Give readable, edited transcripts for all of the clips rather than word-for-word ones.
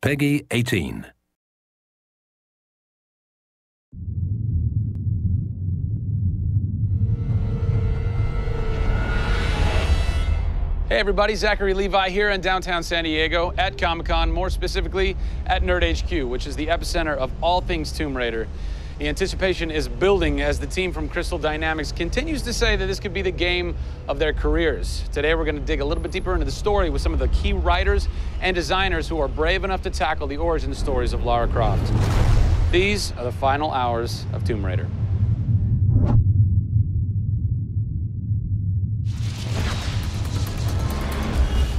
Peggy 18. Hey everybody, Zachary Levi here in downtown San Diego at Comic-Con, more specifically at Nerd HQ, which is the epicenter of all things Tomb Raider. The anticipation is building as the team from Crystal Dynamics continues to say that this could be the game of their careers. Today we're going to dig a little bit deeper into the story with some of the key writers and designers who are brave enough to tackle the origin stories of Lara Croft. These are the final hours of Tomb Raider.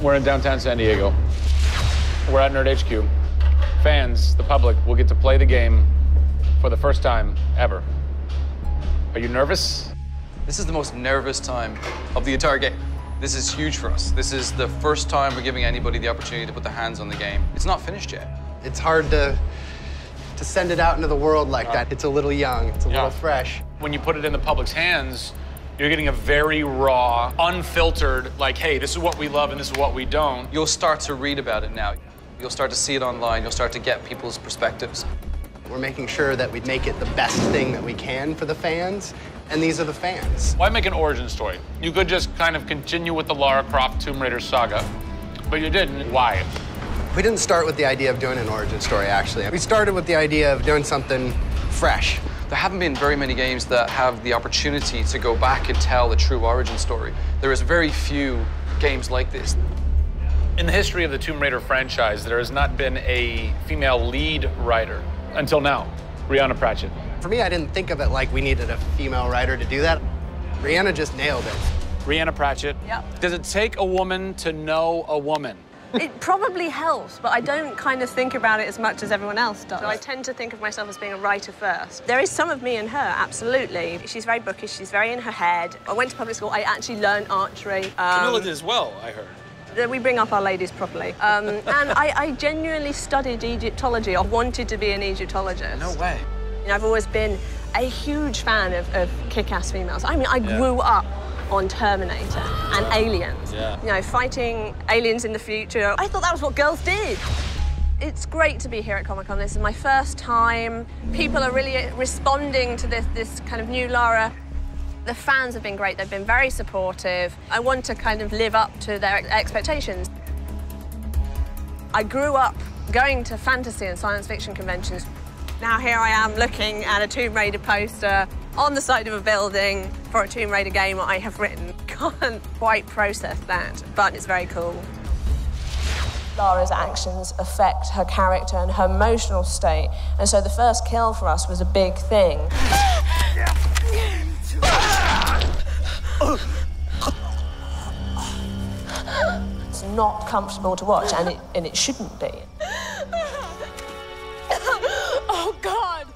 We're in downtown San Diego. We're at Nerd HQ. Fans, the public, will get to play the game for the first time ever. Are you nervous? This is the most nervous time of the entire game. This is huge for us. This is the first time we're giving anybody the opportunity to put their hands on the game. It's not finished yet. It's hard to send it out into the world like that. It's a little young, it's a little fresh. When you put it in the public's hands, you're getting a very raw, unfiltered, like, hey, this is what we love and this is what we don't. You'll start to read about it now. You'll start to see it online. You'll start to get people's perspectives. We're making sure that we make it the best thing that we can for the fans, and these are the fans. Why make an origin story? You could just kind of continue with the Lara Croft Tomb Raider saga, but you didn't. Why? We didn't start with the idea of doing an origin story, actually. We started with the idea of doing something fresh. There haven't been very many games that have the opportunity to go back and tell a true origin story. There is very few games like this. In the history of the Tomb Raider franchise, there has not been a female lead writer until now, Rhianna Pratchett. For me, I didn't think of it like we needed a female writer to do that. Rhianna just nailed it. Rhianna Pratchett. Yep. Does it take a woman to know a woman? It probably helps, but I don't kind of think about it as much as everyone else does. So I tend to think of myself as being a writer first. There is some of me in her, absolutely. She's very bookish, she's very in her head. I went to public school, I actually learned archery. Camilla did as well, I heard. We bring up our ladies properly. And I genuinely studied Egyptology. I wanted to be an Egyptologist. No way. You know, I've always been a huge fan of kick-ass females. I mean, I grew up on Terminator and Aliens. Yeah. You know, fighting aliens in the future. I thought that was what girls did. It's great to be here at Comic-Con. This is my first time. People are really responding to this kind of new Lara. The fans have been great. They've been very supportive. I want to kind of live up to their expectations. I grew up going to fantasy and science fiction conventions. Now here I am looking at a Tomb Raider poster on the side of a building for a Tomb Raider game I have written. Can't quite process that, but it's very cool. Lara's actions affect her character and her emotional state, and so the first kill for us was a big thing. It's not comfortable to watch, and it shouldn't be. Oh, God!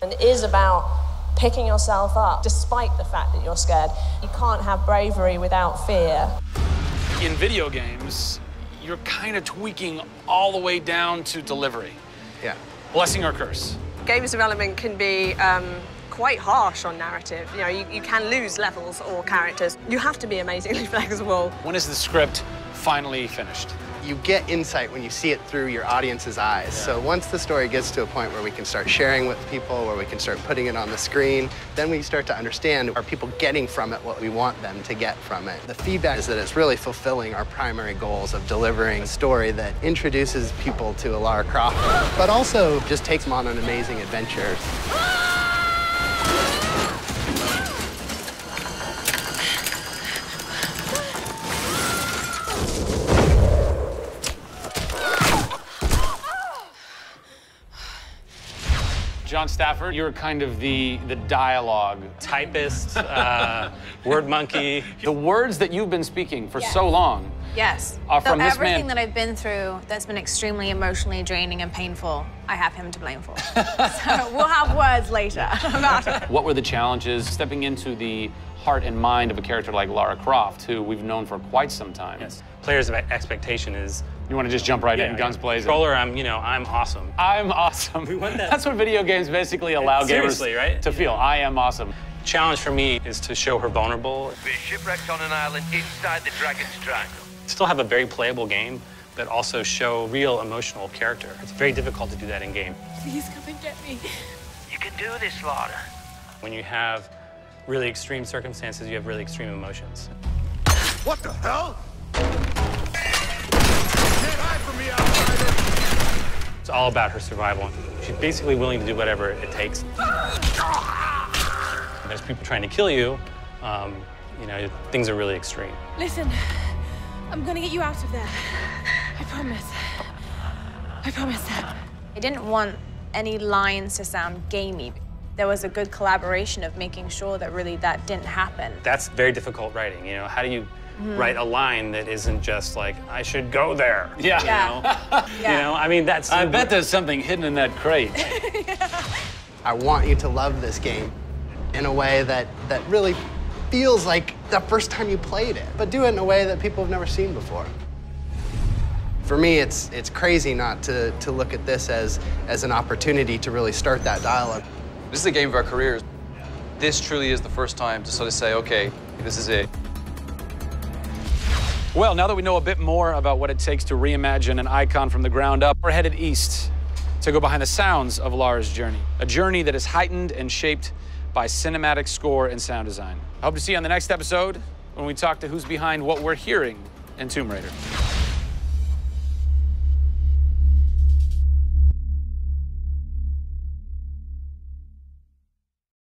And it is about picking yourself up, despite the fact that you're scared. You can't have bravery without fear. In video games, you're kind of tweaking all the way down to delivery. Yeah. Blessing or curse. Games development can be quite harsh on narrative. You know, you can lose levels or characters. You have to be amazingly flexible. When is the script finally finished? You get insight when you see it through your audience's eyes. Yeah. So once the story gets to a point where we can start sharing with people, where we can start putting it on the screen, then we start to understand, are people getting from it what we want them to get from it? The feedback is that it's really fulfilling our primary goals of delivering a story that introduces people to a Lara Croft, but also just takes them on an amazing adventure. John Stafford, you're kind of the dialogue typist, word monkey. The words that you've been speaking for so long Yes. are from this everything man. that I've been through that's been extremely emotionally draining and painful, I have him to blame for. So we'll have words later about it. What were the challenges stepping into the heart and mind of a character like Lara Croft, who we've known for quite some time? Yes. Players' expectation is. You want to just jump right in, guns blazing? Controller, I'm awesome. I'm awesome. We want that. That's what video games basically allow gamers right? to feel. I am awesome. Challenge for me is to show her vulnerable. We're shipwrecked on an island inside the Dragon's Triangle. Still have a very playable game, but also show real emotional character. It's very difficult to do that in game. Please come and get me. You can do this, Lara. When you have really extreme circumstances, you have really extreme emotions. What the hell? Can't hide from me, outsider! It's all about her survival. She's basically willing to do whatever it takes. There's people trying to kill you. You know, things are really extreme. Listen, I'm gonna get you out of there. I promise. I promise. I didn't want any lines to sound gamey. There was a good collaboration of making sure that really that didn't happen. That's very difficult writing, you know? How do you write a line that isn't just like, I should go there? Yeah. Yeah. You know, I mean, that's... I bet there's something hidden in that crate. I want you to love this game in a way that really feels like the first time you played it, but do it in a way that people have never seen before. For me, it's crazy not to look at this as an opportunity to really start that dialogue. This is the game of our careers. This truly is the first time to sort of say, okay, this is it. Well, now that we know a bit more about what it takes to reimagine an icon from the ground up, we're headed east to go behind the sounds of Lara's journey. A journey that is heightened and shaped by cinematic score and sound design. I hope to see you on the next episode when we talk to who's behind what we're hearing in Tomb Raider.